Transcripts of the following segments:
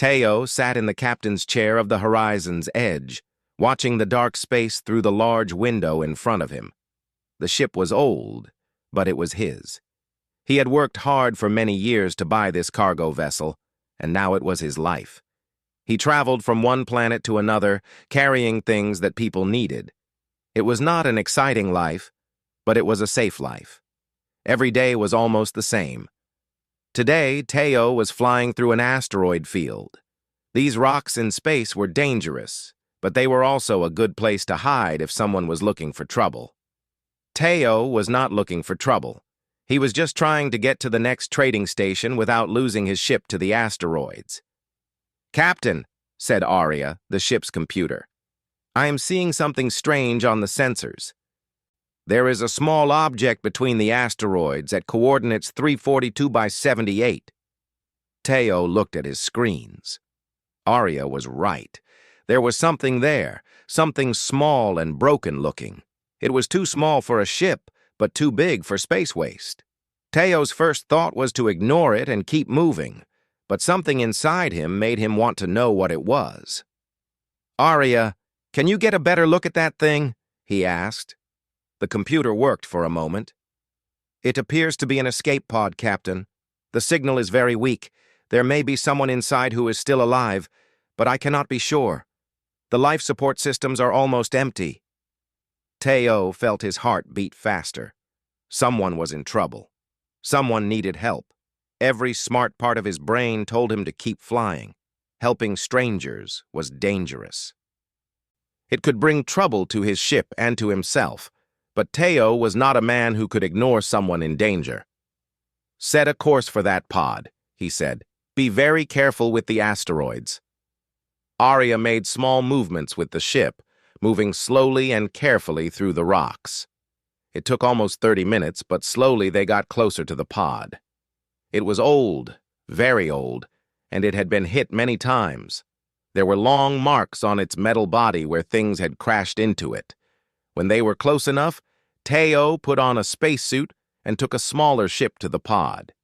Teo sat in the captain's chair of the horizon's edge, watching the dark space through the large window in front of him. The ship was old, but it was his. He had worked hard for many years to buy this cargo vessel, and now it was his life. He traveled from one planet to another, carrying things that people needed. It was not an exciting life, but it was a safe life. Every day was almost the same. Today, Teo was flying through an asteroid field. These rocks in space were dangerous, but they were also a good place to hide if someone was looking for trouble. Teo was not looking for trouble. He was just trying to get to the next trading station without losing his ship to the asteroids. "Captain," said Arya, the ship's computer, "I am seeing something strange on the sensors. There is a small object between the asteroids at coordinates 342 by 78. Teo looked at his screens. Arya was right. There was something there, something small and broken-looking. It was too small for a ship, but too big for space waste. Teo's first thought was to ignore it and keep moving, but something inside him made him want to know what it was. "Arya, can you get a better look at that thing?" he asked. The computer worked for a moment. "It appears to be an escape pod, Captain. The signal is very weak. There may be someone inside who is still alive, but I cannot be sure. The life support systems are almost empty." Teo felt his heart beat faster. Someone was in trouble. Someone needed help. Every smart part of his brain told him to keep flying. Helping strangers was dangerous. It could bring trouble to his ship and to himself, but Teo was not a man who could ignore someone in danger. "Set a course for that pod," he said. "Be very careful with the asteroids." Arya made small movements with the ship, moving slowly and carefully through the rocks. It took almost 30 minutes, but slowly they got closer to the pod. It was old, very old, and it had been hit many times. There were long marks on its metal body where things had crashed into it. When they were close enough, Teo put on a spacesuit and took a smaller ship to the pod.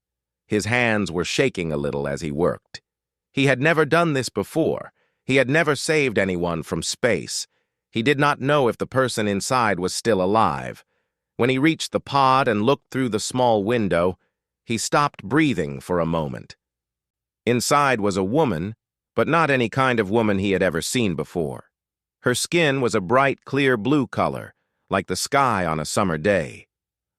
His hands were shaking a little as he worked. He had never done this before. He had never saved anyone from space. He did not know if the person inside was still alive. When he reached the pod and looked through the small window, he stopped breathing for a moment. Inside was a woman, but not any kind of woman he had ever seen before. Her skin was a bright, clear blue color, like the sky on a summer day.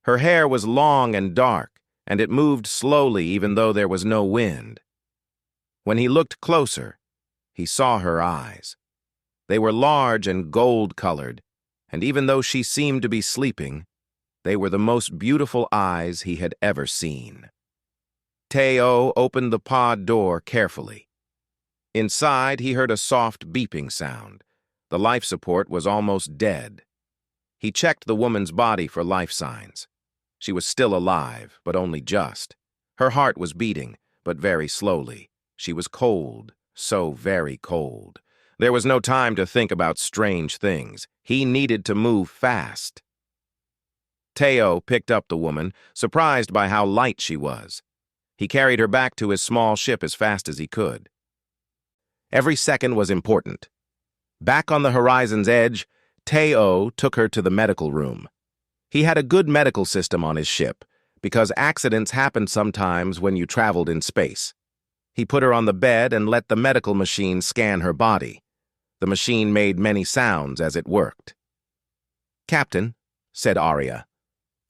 Her hair was long and dark, and it moved slowly even though there was no wind. When he looked closer, he saw her eyes. They were large and gold-colored, and even though she seemed to be sleeping, they were the most beautiful eyes he had ever seen. Teo opened the pod door carefully. Inside, he heard a soft beeping sound. The life support was almost dead. He checked the woman's body for life signs. She was still alive, but only just. Her heart was beating, but very slowly. She was cold, so very cold. There was no time to think about strange things. He needed to move fast. Teo picked up the woman, surprised by how light she was. He carried her back to his small ship as fast as he could. Every second was important. Back on the horizon's edge, Teo took her to the medical room. He had a good medical system on his ship, because accidents happened sometimes when you traveled in space. He put her on the bed and let the medical machine scan her body. The machine made many sounds as it worked. "Captain," said Arya,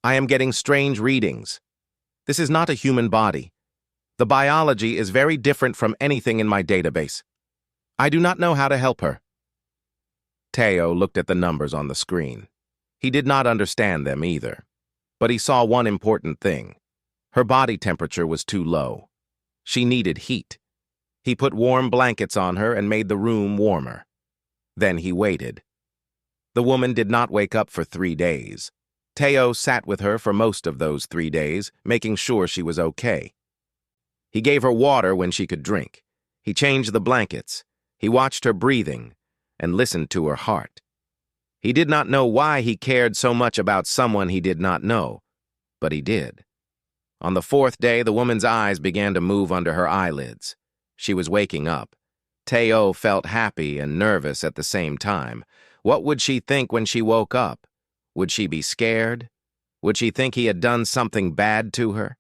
"I am getting strange readings. This is not a human body. The biology is very different from anything in my database. I do not know how to help her." Teo looked at the numbers on the screen. He did not understand them either, but he saw one important thing. Her body temperature was too low. She needed heat. He put warm blankets on her and made the room warmer. Then he waited. The woman did not wake up for 3 days. Teo sat with her for most of those 3 days, making sure she was okay. He gave her water when she could drink. He changed the blankets. He watched her breathing and listened to her heart. He did not know why he cared so much about someone he did not know, but he did. On the 4th day, the woman's eyes began to move under her eyelids. She was waking up, Teo felt happy and nervous at the same time. What would she think when she woke up? Would she be scared? Would she think he had done something bad to her?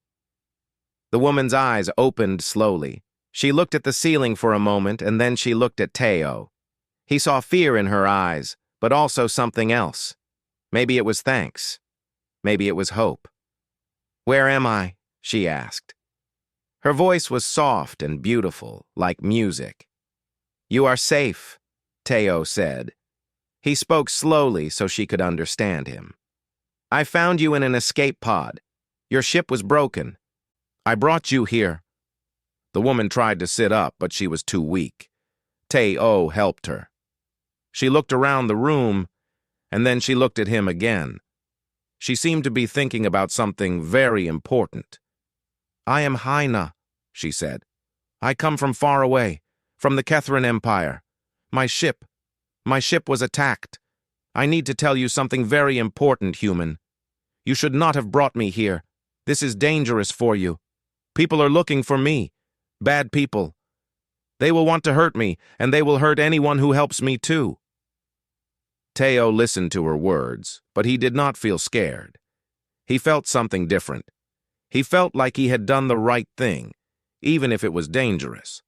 The woman's eyes opened slowly. She looked at the ceiling for a moment, and then she looked at Teo. He saw fear in her eyes, but also something else. Maybe it was thanks. Maybe it was hope. "Where am I?" she asked. Her voice was soft and beautiful, like music. "You are safe," Teo said. He spoke slowly so she could understand him. "I found you in an escape pod. Your ship was broken. I brought you here." The woman tried to sit up, but she was too weak. Teo helped her. She looked around the room, and then she looked at him again. She seemed to be thinking about something very important. "I am Haina," she said. "I come from far away, from the Kethran Empire. My ship was attacked. I need to tell you something very important, human. You should not have brought me here. This is dangerous for you. People are looking for me. Bad people. They will want to hurt me, and they will hurt anyone who helps me too." Teo listened to her words, but he did not feel scared. He felt something different. He felt like he had done the right thing, even if it was dangerous.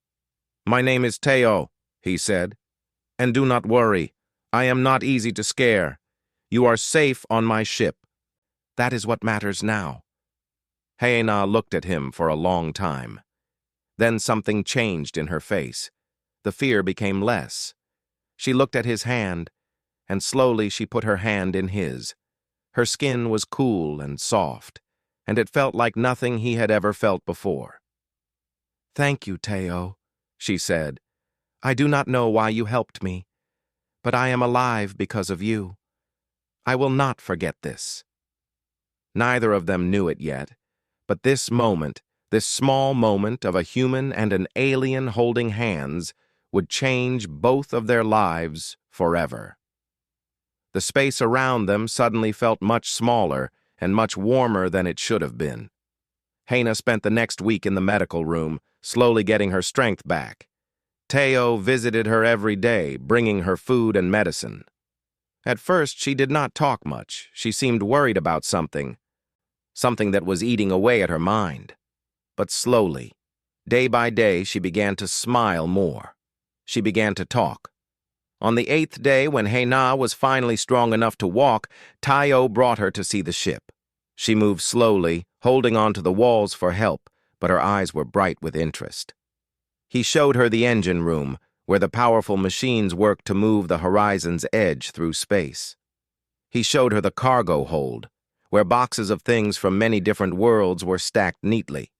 "My name is Teo," he said. "And do not worry. I am not easy to scare. You are safe on my ship. That is what matters now." Haina looked at him for a long time. Then something changed in her face. The fear became less. She looked at his hand, and slowly she put her hand in his. Her skin was cool and soft, and it felt like nothing he had ever felt before. "Thank you, Teo," she said. "I do not know why you helped me, but I am alive because of you. I will not forget this." Neither of them knew it yet, but this moment, this small moment of a human and an alien holding hands, would change both of their lives forever. The space around them suddenly felt much smaller and much warmer than it should have been. Haina spent the next week in the medical room, slowly getting her strength back. Teo visited her every day, bringing her food and medicine. At first, she did not talk much. She seemed worried about something that was eating away at her mind. But slowly, day by day, she began to smile more. She began to talk. On the 8th day, when Haina was finally strong enough to walk, Teo brought her to see the ship. She moved slowly, holding on to the walls for help, but her eyes were bright with interest. He showed her the engine room, where the powerful machines worked to move the horizon's edge through space. He showed her the cargo hold, where boxes of things from many different worlds were stacked neatly.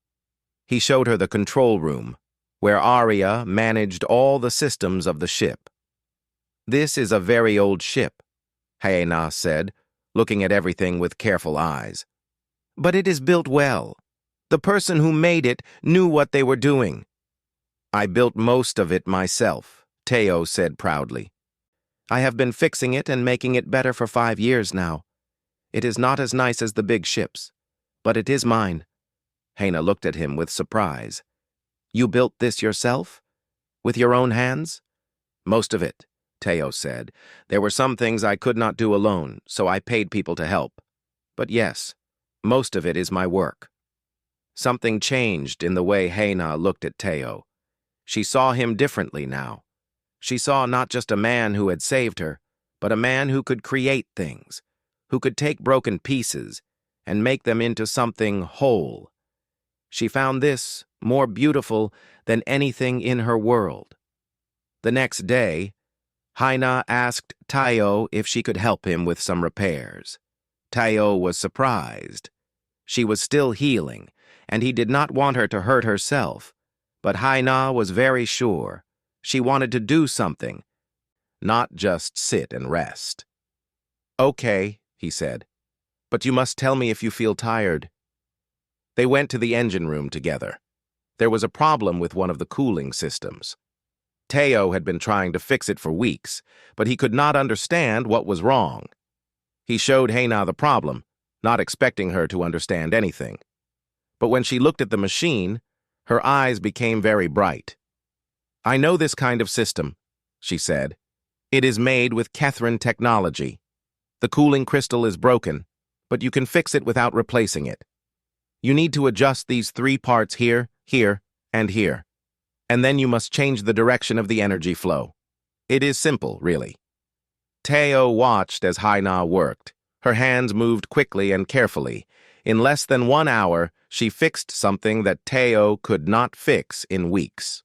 He showed her the control room, where Aria managed all the systems of the ship. "This is a very old ship," Haina said, looking at everything with careful eyes. "But it is built well. The person who made it knew what they were doing." "I built most of it myself," Teo said proudly. "I have been fixing it and making it better for 5 years now. It is not as nice as the big ships, but it is mine." Haina looked at him with surprise. "You built this yourself? With your own hands?" "Most of it," Teo said. "There were some things I could not do alone, so I paid people to help. But yes, most of it is my work." Something changed in the way Haina looked at Teo. She saw him differently now. She saw not just a man who had saved her, but a man who could create things, who could take broken pieces and make them into something whole. She found this more beautiful than anything in her world. The next day, Haina asked Teo if she could help him with some repairs. Teo was surprised. She was still healing, and he did not want her to hurt herself, but Haina was very sure. She wanted to do something, not just sit and rest. "Okay," he said, "but you must tell me if you feel tired." They went to the engine room together. There was a problem with one of the cooling systems. Teo had been trying to fix it for weeks, but he could not understand what was wrong. He showed Haina the problem, not expecting her to understand anything. But when she looked at the machine, her eyes became very bright. I know this kind of system, she said. It is made with Kethrin technology. The cooling crystal is broken, but you can fix it without replacing it. You need to adjust these 3 parts here, here, and here. And then you must change the direction of the energy flow. It is simple, really. Teo watched as Haina worked. Her hands moved quickly and carefully. In less than 1 hour, she fixed something that Teo could not fix in weeks.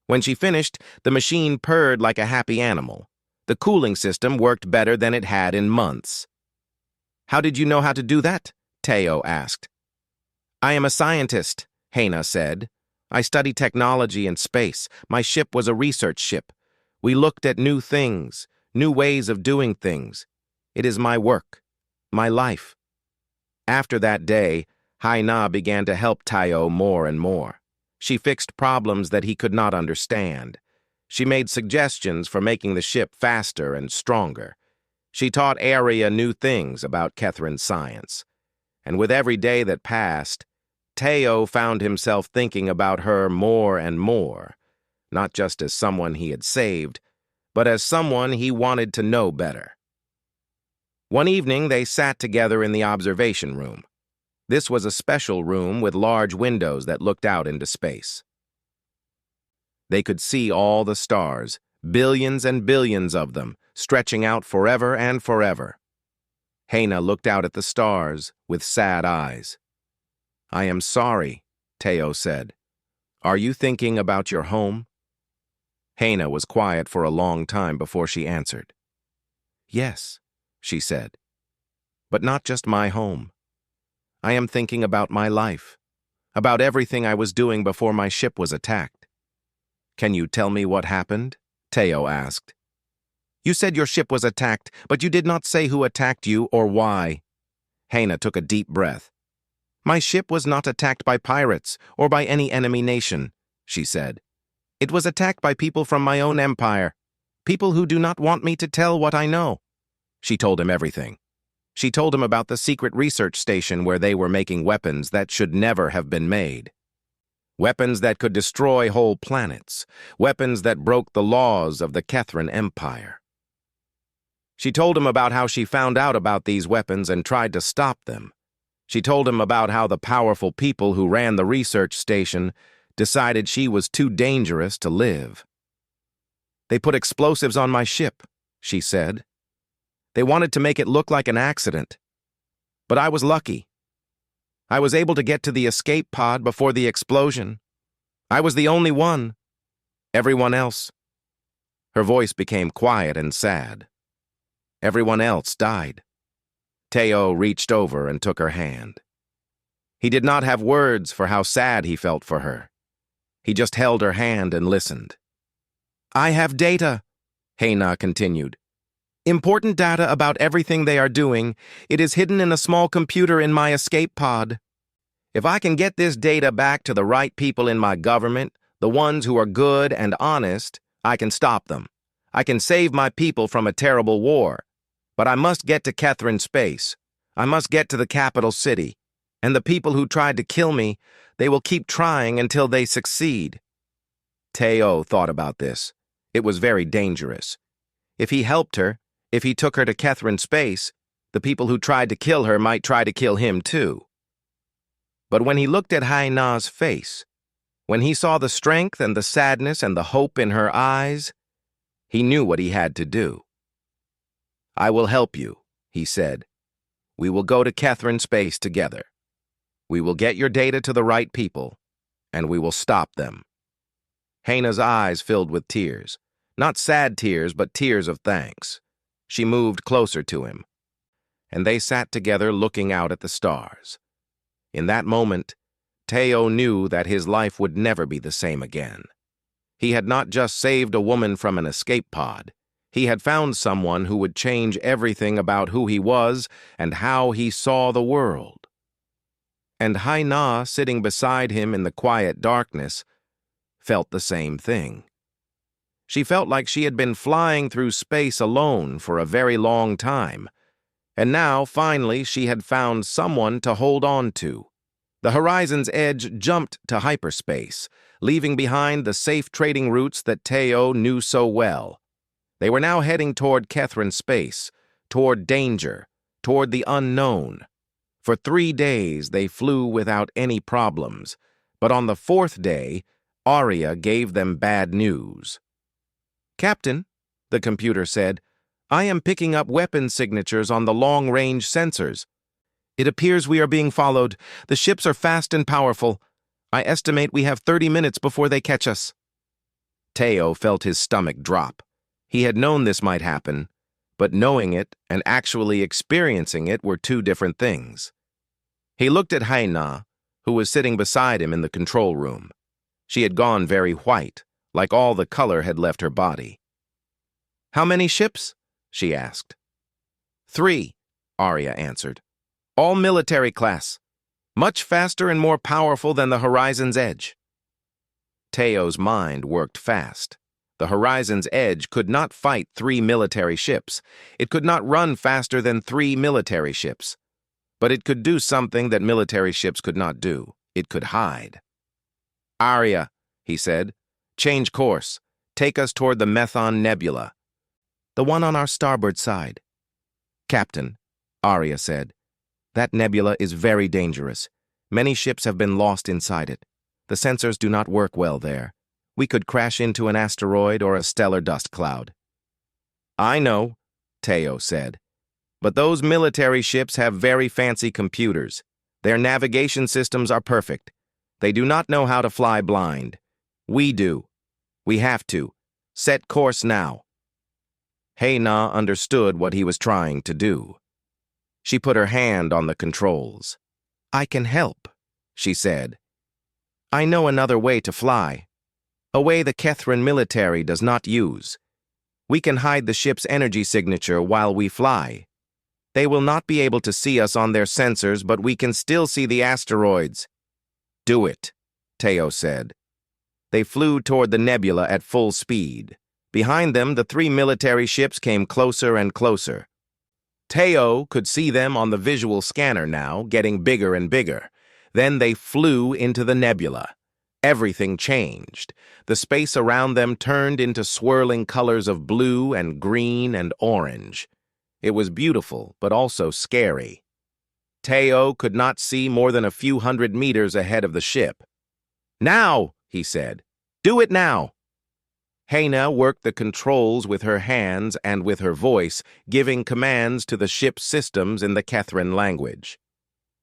When she finished, the machine purred like a happy animal. The cooling system worked better than it had in months. How did you know how to do that? Teo asked. I am a scientist, Haina said. I study technology and space. My ship was a research ship. We looked at new things, new ways of doing things. It is my work, my life. After that day, Haina began to help Teo more and more. She fixed problems that he could not understand. She made suggestions for making the ship faster and stronger. She taught Aria new things about Kethrin's science. And with every day that passed, Teo found himself thinking about her more and more, not just as someone he had saved, but as someone he wanted to know better. One evening, they sat together in the observation room. This was a special room with large windows that looked out into space. They could see all the stars, billions and billions of them, stretching out forever and forever. Haina looked out at the stars with sad eyes. I am sorry, Teo said. Are you thinking about your home? Haina was quiet for a long time before she answered. Yes, she said, but not just my home. I am thinking about my life, about everything I was doing before my ship was attacked. Can you tell me what happened? Teo asked. You said your ship was attacked, but you did not say who attacked you or why. Haina took a deep breath. My ship was not attacked by pirates or by any enemy nation, she said. It was attacked by people from my own empire, people who do not want me to tell what I know. She told him everything. She told him about the secret research station where they were making weapons that should never have been made. Weapons that could destroy whole planets. Weapons that broke the laws of the Kethrin Empire. She told him about how she found out about these weapons and tried to stop them. She told him about how the powerful people who ran the research station decided she was too dangerous to live. They put explosives on my ship, she said. They wanted to make it look like an accident. But I was lucky. I was able to get to the escape pod before the explosion. I was the only one. Everyone else. Her voice became quiet and sad. Everyone else died. Teo reached over and took her hand. He did not have words for how sad he felt for her. He just held her hand and listened. I have data, Haina continued. Important data about everything they are doing. It is hidden in a small computer in my escape pod. If I can get this data back to the right people in my government, the ones who are good and honest, I can stop them. I can save my people from a terrible war. But I must get to Kethrin space. I must get to the capital city. And the people who tried to kill me, they will keep trying until they succeed. Teo thought about this. It was very dangerous. If he helped her, if he took her to Kethrin space, the people who tried to kill her might try to kill him too. But when he looked at Haina's face, when he saw the strength and the sadness and the hope in her eyes, he knew what he had to do. I will help you, he said. We will go to Kethrin space together. We will get your data to the right people, and we will stop them. Haina's eyes filled with tears, not sad tears, but tears of thanks. She moved closer to him, and they sat together looking out at the stars. In that moment, Teo knew that his life would never be the same again. He had not just saved a woman from an escape pod. He had found someone who would change everything about who he was and how he saw the world. And Haina, sitting beside him in the quiet darkness, felt the same thing. She felt like she had been flying through space alone for a very long time, and now, finally, she had found someone to hold on to. The horizon's edge jumped to hyperspace, leaving behind the safe trading routes that Teo knew so well. They were now heading toward Kethrin space, toward danger, toward the unknown. For 3 days they flew without any problems, but on the 4th day, Arya gave them bad news. "Captain," the computer said, "I am picking up weapon signatures on the long-range sensors. It appears we are being followed. The ships are fast and powerful. I estimate we have 30 minutes before they catch us." Teo felt his stomach drop. He had known this might happen, but knowing it and actually experiencing it were 2 different things. He looked at Haina, who was sitting beside him in the control room. She had gone very white, like all the color had left her body. "How many ships?" she asked. 3, Arya answered. "All military class. Much faster and more powerful than the Horizon's Edge." Teo's mind worked fast. The Horizon's Edge could not fight 3 military ships. It could not run faster than 3 military ships. But it could do something that military ships could not do. It could hide. "Arya," he said, "change course. Take us toward the Methon Nebula." "The one on our starboard side." "Captain," Arya said, "that nebula is very dangerous. Many ships have been lost inside it. The sensors do not work well there. We could crash into an asteroid or a stellar dust cloud." "I know," Teo said, "but those military ships have very fancy computers. Their navigation systems are perfect. They do not know how to fly blind. We do. We have to. Set course now." Haina understood what he was trying to do. She put her hand on the controls. "I can help," she said. "I know another way to fly. A way the Kethrin military does not use. We can hide the ship's energy signature while we fly. They will not be able to see us on their sensors, but we can still see the asteroids." "Do it," Teo said. They flew toward the nebula at full speed. Behind them, the 3 military ships came closer and closer. Teo could see them on the visual scanner now, getting bigger and bigger. Then they flew into the nebula. Everything changed. The space around them turned into swirling colors of blue and green and orange. It was beautiful, but also scary. Teo could not see more than a few hundred meters ahead of the ship. "Now," he said. "Do it now." Haina worked the controls with her hands and with her voice, giving commands to the ship's systems in the Kethrin language.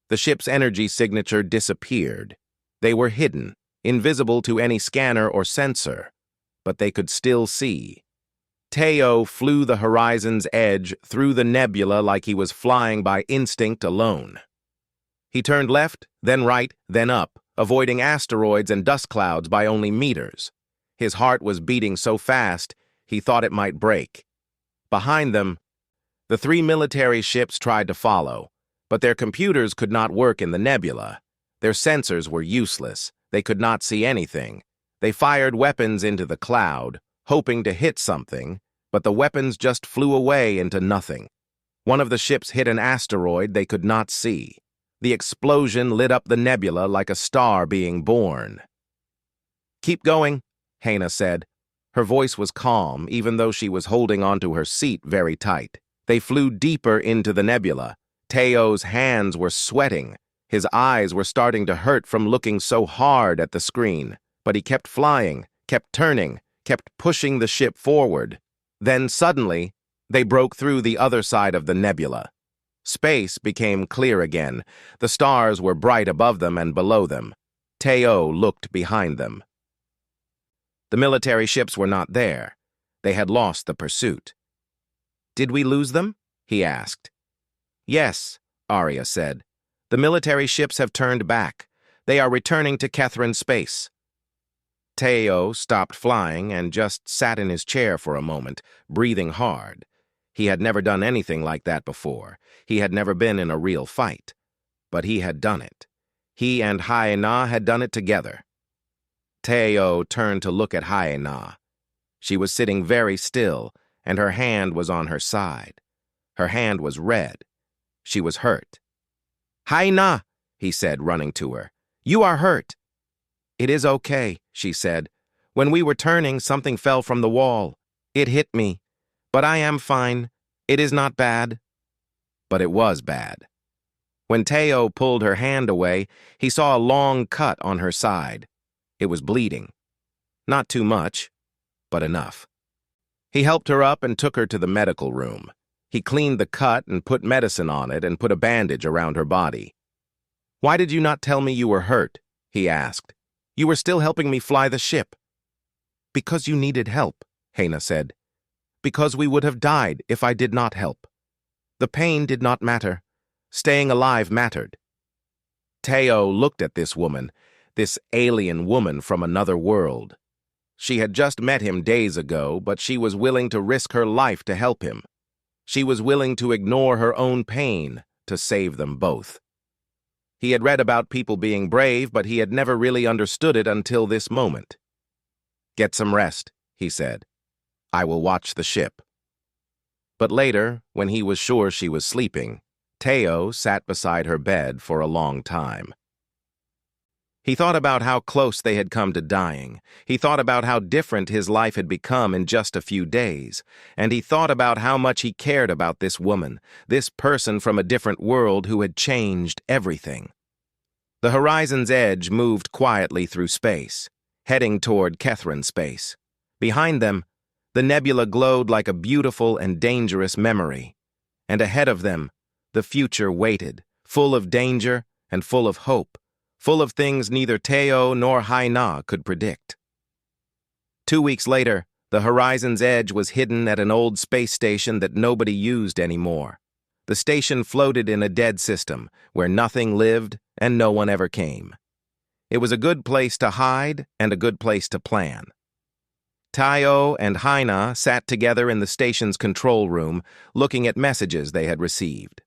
The ship's energy signature disappeared. They were hidden, invisible to any scanner or sensor, but they could still see. Teo flew the Horizon's Edge through the nebula like he was flying by instinct alone. He turned left, then right, then up, avoiding asteroids and dust clouds by only meters. His heart was beating so fast, he thought it might break. Behind them, the 3 military ships tried to follow, but their computers could not work in the nebula. Their sensors were useless. They could not see anything. They fired weapons into the cloud, hoping to hit something, but the weapons just flew away into nothing. One of the ships hit an asteroid they could not see. The explosion lit up the nebula like a star being born. "Keep going," Haina said. Her voice was calm, even though she was holding onto her seat very tight. They flew deeper into the nebula. Teo's hands were sweating. His eyes were starting to hurt from looking so hard at the screen. But he kept flying, kept turning, kept pushing the ship forward. Then suddenly, they broke through the other side of the nebula. Space became clear again. The stars were bright above them and below them. Teo looked behind them. The military ships were not there. They had lost the pursuit. "Did we lose them?" he asked. "Yes," Arya said. "The military ships have turned back. They are returning to Kethrin space." Teo stopped flying and just sat in his chair for a moment, breathing hard. He had never done anything like that before. He had never been in a real fight. But he had done it. He and Haina had done it together. Teo turned to look at Haina. She was sitting very still, and her hand was on her side. Her hand was red. She was hurt. "Haina," he said, running to her. "You are hurt." "It is okay," she said. "When we were turning, something fell from the wall. It hit me. But I am fine. It is not bad." But it was bad. When Teo pulled her hand away, he saw a long cut on her side. It was bleeding. Not too much, but enough. He helped her up and took her to the medical room. He cleaned the cut and put medicine on it and put a bandage around her body. "Why did you not tell me you were hurt?" he asked. "You were still helping me fly the ship." "Because you needed help," Hana said. "Because we would have died if I did not help. The pain did not matter. Staying alive mattered." Teo looked at this woman, this alien woman from another world. She had just met him days ago, but she was willing to risk her life to help him. She was willing to ignore her own pain to save them both. He had read about people being brave, but he had never really understood it until this moment. "Get some rest," he said. "I will watch the ship." But later, when he was sure she was sleeping, Teo sat beside her bed for a long time. He thought about how close they had come to dying. He thought about how different his life had become in just a few days. And he thought about how much he cared about this woman, this person from a different world who had changed everything. The horizon's edge moved quietly through space, heading toward Kethrin space. Behind them, the nebula glowed like a beautiful and dangerous memory. And ahead of them, the future waited, full of danger and full of hope, full of things neither Teo nor Haina could predict. 2 weeks later, the horizon's edge was hidden at an old space station that nobody used anymore. The station floated in a dead system, where nothing lived and no one ever came. It was a good place to hide and a good place to plan. Teo and Haina sat together in the station's control room, looking at messages they had received.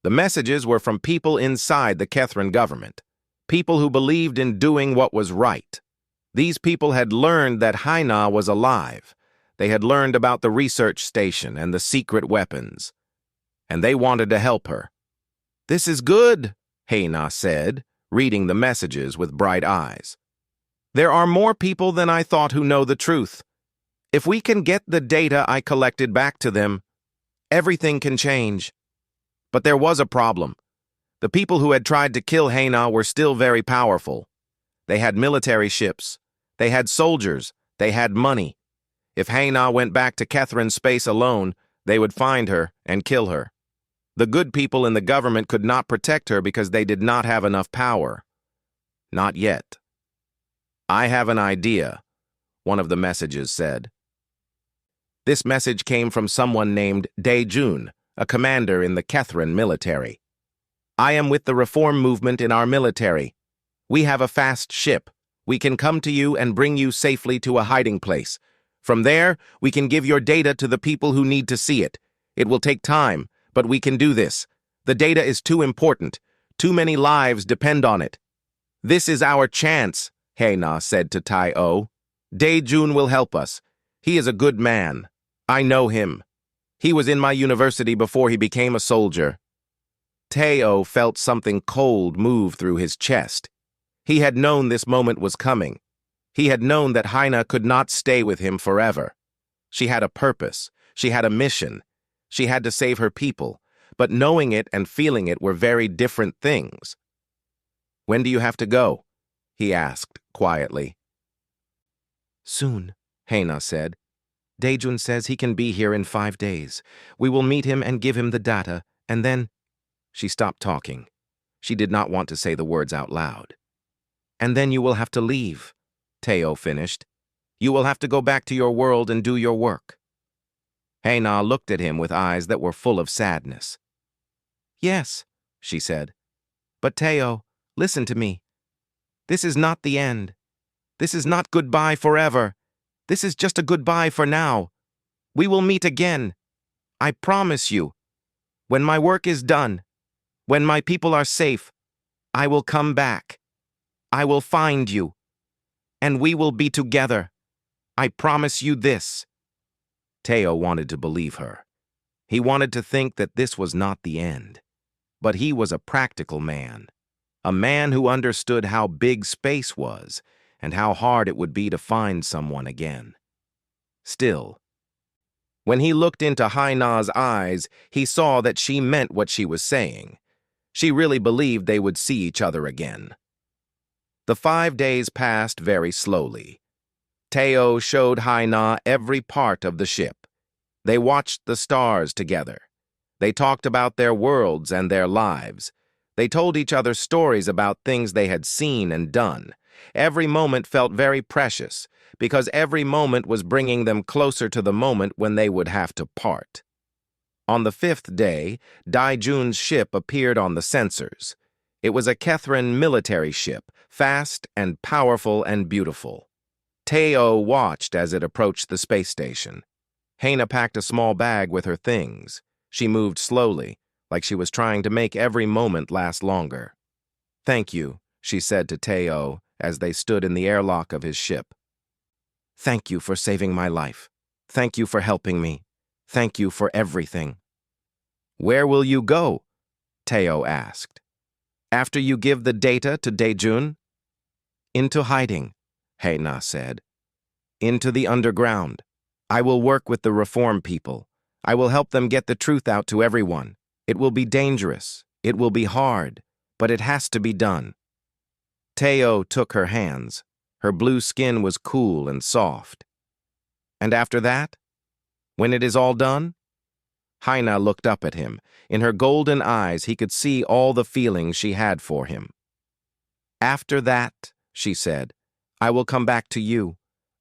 The messages were from people inside the Kethrin government, people who believed in doing what was right. These people had learned that Haina was alive. They had learned about the research station and the secret weapons. And they wanted to help her. "This is good," Haina said, reading the messages with bright eyes. "There are more people than I thought who know the truth. If we can get the data I collected back to them, everything can change." But there was a problem. The people who had tried to kill Haina were still very powerful. They had military ships. They had soldiers. They had money. If Haina went back to Kethrin space alone, they would find her and kill her. The good people in the government could not protect her because they did not have enough power. Not yet. "I have an idea," one of the messages said. This message came from someone named Dae-jun, a commander in the Kethrin military. "I am with the reform movement in our military. We have a fast ship. We can come to you and bring you safely to a hiding place. From there, we can give your data to the people who need to see it. It will take time, but we can do this. The data is too important. Too many lives depend on it." "This is our chance," Haina said to Tai-O. "Dae-jun will help us. He is a good man. I know him. He was in my university before he became a soldier." Teo felt something cold move through his chest. He had known this moment was coming. He had known that Haina could not stay with him forever. She had a purpose. She had a mission. She had to save her people. But knowing it and feeling it were very different things. "When do you have to go?" he asked quietly. "Soon," Haina said. "Dae-jun says he can be here in 5 days. We will meet him and give him the data, and then—" She stopped talking. She did not want to say the words out loud. "And then you will have to leave," Teo finished. "You will have to go back to your world and do your work." Haina looked at him with eyes that were full of sadness. "Yes," she said. "But Teo, listen to me. This is not the end. This is not goodbye forever. This is just a goodbye for now. We will meet again. I promise you. When my work is done, when my people are safe, I will come back. I will find you. And we will be together. I promise you this." Teo wanted to believe her. He wanted to think that this was not the end. But he was a practical man. a man who understood how big space was and how hard it would be to find someone again. Still, when he looked into Haina's eyes, he saw that she meant what she was saying. She really believed they would see each other again. The 5 days passed very slowly. Teo showed Haina every part of the ship. They watched the stars together. They talked about their worlds and their lives. They told each other stories about things they had seen and done. Every moment felt very precious, because every moment was bringing them closer to the moment when they would have to part. On the 5th day, Daijun's ship appeared on the sensors. It was a Kethran military ship, fast and powerful and beautiful. Teo watched as it approached the space station. Haina packed a small bag with her things. She moved slowly, like she was trying to make every moment last longer. "Thank you," she said to Teo as they stood in the airlock of his ship. "Thank you for saving my life. Thank you for helping me. Thank you for everything." "Where will you go?" Teo asked. "After you give the data to Daijun?" "Into hiding," Haina said. "Into the underground. I will work with the reform people. I will help them get the truth out to everyone. It will be dangerous. It will be hard, but it has to be done." Teo took her hands. Her blue skin was cool and soft. "And after that? When it is all done?" Haina looked up at him. In her golden eyes he could see all the feelings she had for him. "After that," she said, "I will come back to you.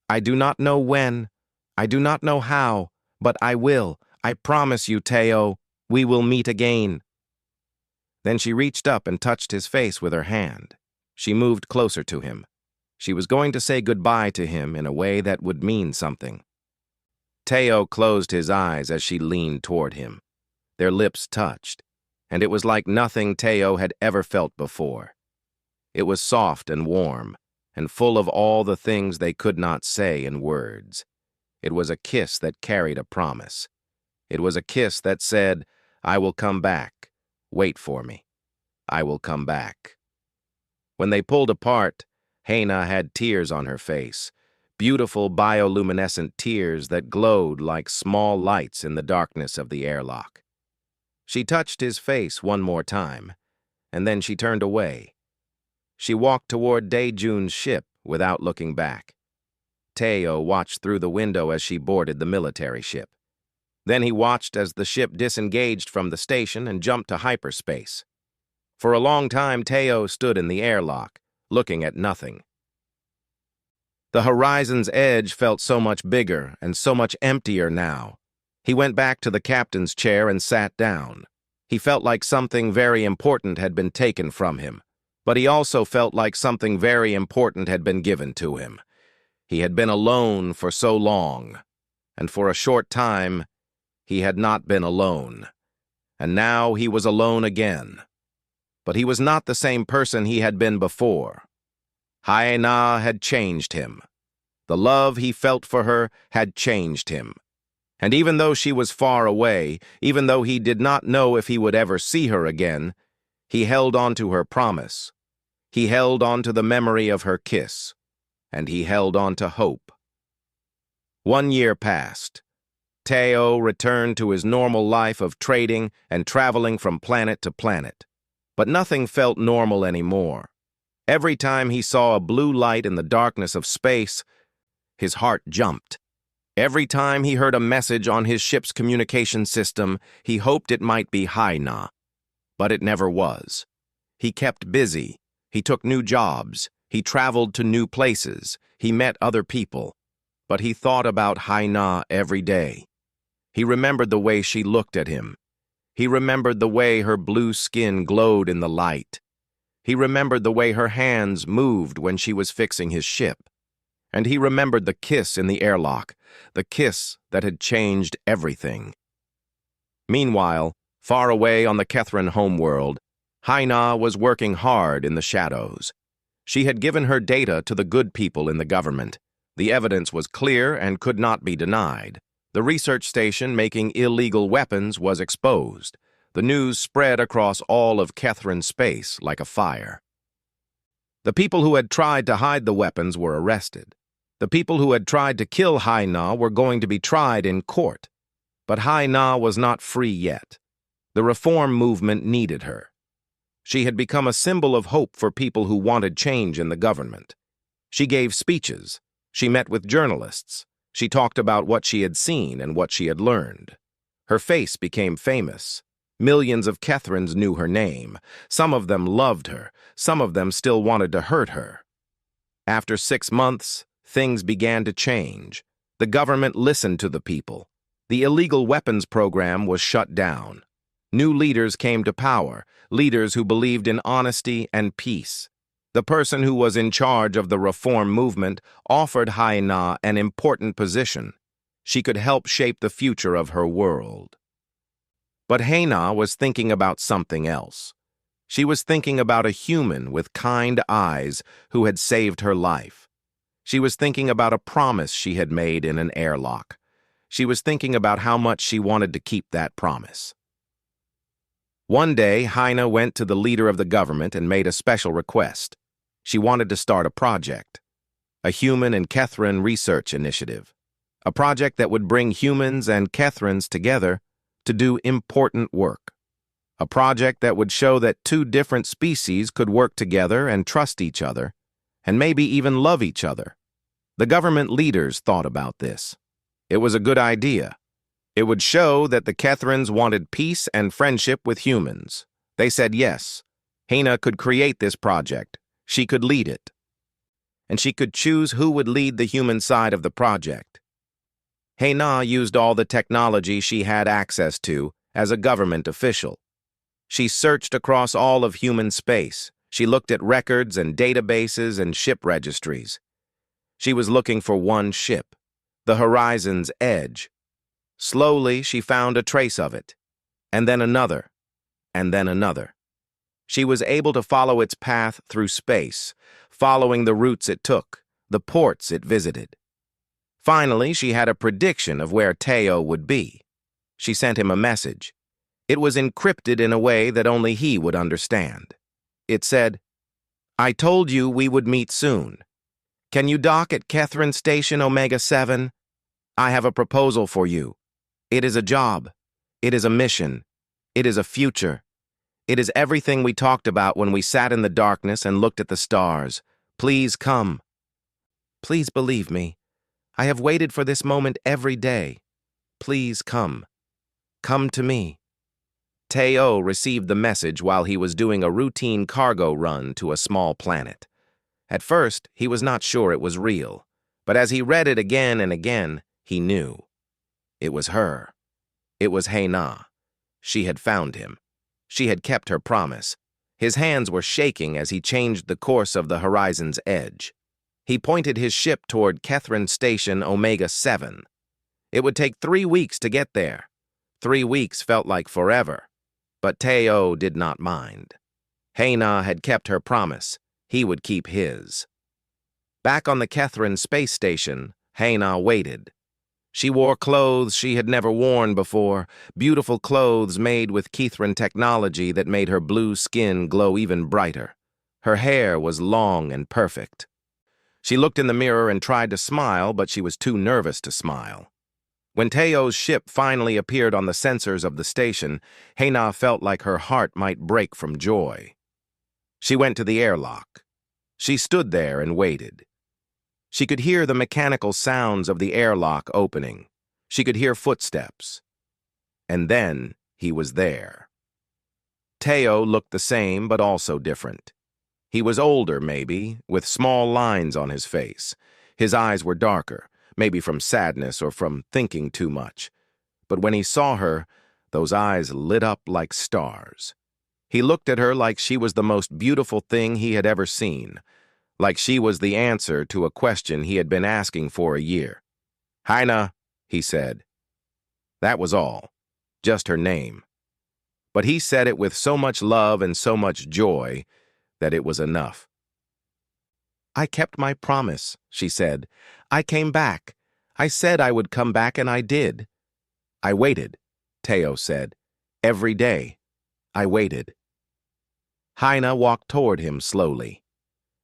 I do not know when. I do not know how, but I will. I promise you, Teo, we will meet again." Then she reached up and touched his face with her hand. She moved closer to him. She was going to say goodbye to him in a way that would mean something. Teo closed his eyes as she leaned toward him. Their lips touched, and it was like nothing Teo had ever felt before. It was soft and warm, and full of all the things they could not say in words. It was a kiss that carried a promise. It was a kiss that said, "I will come back. Wait for me. I will come back." When they pulled apart, Haina had tears on her face, beautiful bioluminescent tears that glowed like small lights in the darkness of the airlock. She touched his face one more time, and then she turned away. She walked toward Daijun's ship without looking back. Teo watched through the window as she boarded the military ship. Then he watched as the ship disengaged from the station and jumped to hyperspace. For a long time, Teo stood in the airlock, looking at nothing. The horizon's edge felt so much bigger and so much emptier now. He went back to the captain's chair and sat down. He felt like something very important had been taken from him, but he also felt like something very important had been given to him. He had been alone for so long, and for a short time, he had not been alone. And now he was alone again. But he was not the same person he had been before. Haina had changed him. The love he felt for her had changed him. And even though she was far away, even though he did not know if he would ever see her again, he held on to her promise. He held on to the memory of her kiss. And he held on to hope. 1 year passed. Teo returned to his normal life of trading and traveling from planet to planet. But nothing felt normal anymore. Every time he saw a blue light in the darkness of space, his heart jumped. Every time he heard a message on his ship's communication system, he hoped it might be Haina. But it never was. He kept busy. He took new jobs. He traveled to new places. He met other people. But he thought about Haina every day. He remembered the way she looked at him. He remembered the way her blue skin glowed in the light. He remembered the way her hands moved when she was fixing his ship. And he remembered the kiss in the airlock, the kiss that had changed everything. Meanwhile, far away on the Kethran homeworld, Haina was working hard in the shadows. She had given her data to the good people in the government. The evidence was clear and could not be denied. The research station making illegal weapons was exposed. The news spread across all of Kethran space like a fire. The people who had tried to hide the weapons were arrested. The people who had tried to kill Hai-Na were going to be tried in court. But Hai-Na was not free yet. The reform movement needed her. She had become a symbol of hope for people who wanted change in the government. She gave speeches. She met with journalists. She talked about what she had seen and what she had learned. Her face became famous. Millions of Kethrans knew her name. Some of them loved her. Some of them still wanted to hurt her. After 6 months, things began to change. The government listened to the people. The illegal weapons program was shut down. New leaders came to power, leaders who believed in honesty and peace. The person who was in charge of the reform movement offered Hai-Na an important position. She could help shape the future of her world. But Hai-Na was thinking about something else. She was thinking about a human with kind eyes who had saved her life. She was thinking about a promise she had made in an airlock. She was thinking about how much she wanted to keep that promise. One day, Hai-Na went to the leader of the government and made a special request. She wanted to start a project, a human and Kethran research initiative, a project that would bring humans and Kethrans together to do important work, a project that would show that two different species could work together and trust each other, and maybe even love each other. The government leaders thought about this. It was a good idea. It would show that the Kethrans wanted peace and friendship with humans. They said yes. Hai-Na could create this project. She could lead it. And she could choose who would lead the human side of the project. Hai-Na used all the technology she had access to as a government official. She searched across all of human space. She looked at records and databases and ship registries. She was looking for one ship, the Horizon's Edge. Slowly, she found a trace of it, and then another, and then another. She was able to follow its path through space, following the routes it took, the ports it visited. Finally, she had a prediction of where Teo would be. She sent him a message. It was encrypted in a way that only he would understand. It said, "I told you we would meet soon. Can you dock at Kethran Station Omega 7? I have a proposal for you. It is a job. It is a mission. It is a future. It is everything we talked about when we sat in the darkness and looked at the stars. Please come. Please believe me. I have waited for this moment every day. Please come. Come to me." Teo received the message while he was doing a routine cargo run to a small planet. At first, he was not sure it was real, but as he read it again and again, he knew. It was her. It was Hai-Na. She had found him. She had kept her promise. His hands were shaking as he changed the course of the Horizon's Edge. He pointed his ship toward Kethran Station Omega 7. It would take 3 weeks to get there. 3 weeks felt like forever. But Teo did not mind. Hai-Na had kept her promise. He would keep his. Back on the Kethran space station, Hai-Na waited. She wore clothes she had never worn before, beautiful clothes made with Kethran technology that made her blue skin glow even brighter. Her hair was long and perfect. She looked in the mirror and tried to smile, but she was too nervous to smile. When Teo's ship finally appeared on the sensors of the station, Hai-Na felt like her heart might break from joy. She went to the airlock. She stood there and waited. She could hear the mechanical sounds of the airlock opening. She could hear footsteps. And then he was there. Teo looked the same, but also different. He was older, maybe, with small lines on his face. His eyes were darker, maybe from sadness or from thinking too much. But when he saw her, those eyes lit up like stars. He looked at her like she was the most beautiful thing he had ever seen, like she was the answer to a question he had been asking for a year. "Hai-Na," he said. That was all, just her name. But he said it with so much love and so much joy that it was enough. "I kept my promise," she said. "I came back. I said I would come back, and I did." "I waited," Teo said. "Every day. I waited." Hai-Na walked toward him slowly.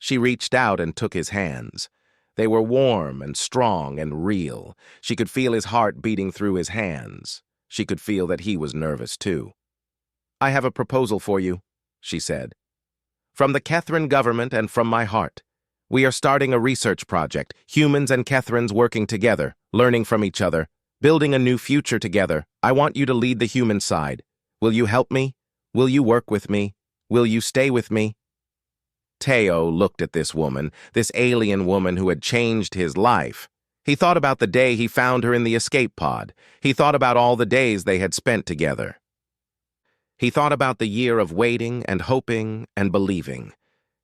She reached out and took his hands. They were warm and strong and real. She could feel his heart beating through his hands. She could feel that he was nervous too. "I have a proposal for you," she said. "From the Kethrin government and from my heart. We are starting a research project, humans and Kethrins working together, learning from each other, building a new future together. I want you to lead the human side. Will you help me? Will you work with me? Will you stay with me?" Teo looked at this woman, this alien woman who had changed his life. He thought about the day he found her in the escape pod. He thought about all the days they had spent together. He thought about the year of waiting and hoping and believing.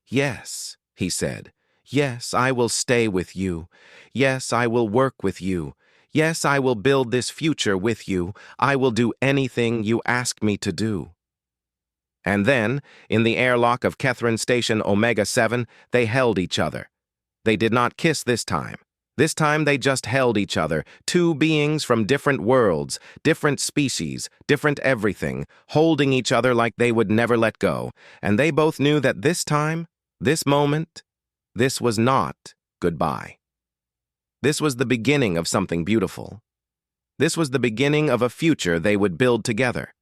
"Yes," he said. "Yes, I will stay with you. Yes, I will work with you. Yes, I will build this future with you. I will do anything you ask me to do." And then, in the airlock of Kethrin Station Omega-7, they held each other. They did not kiss this time. This time they just held each other, two beings from different worlds, different species, different everything, holding each other like they would never let go. And they both knew that this time, this moment, this was not goodbye. This was the beginning of something beautiful. This was the beginning of a future they would build together.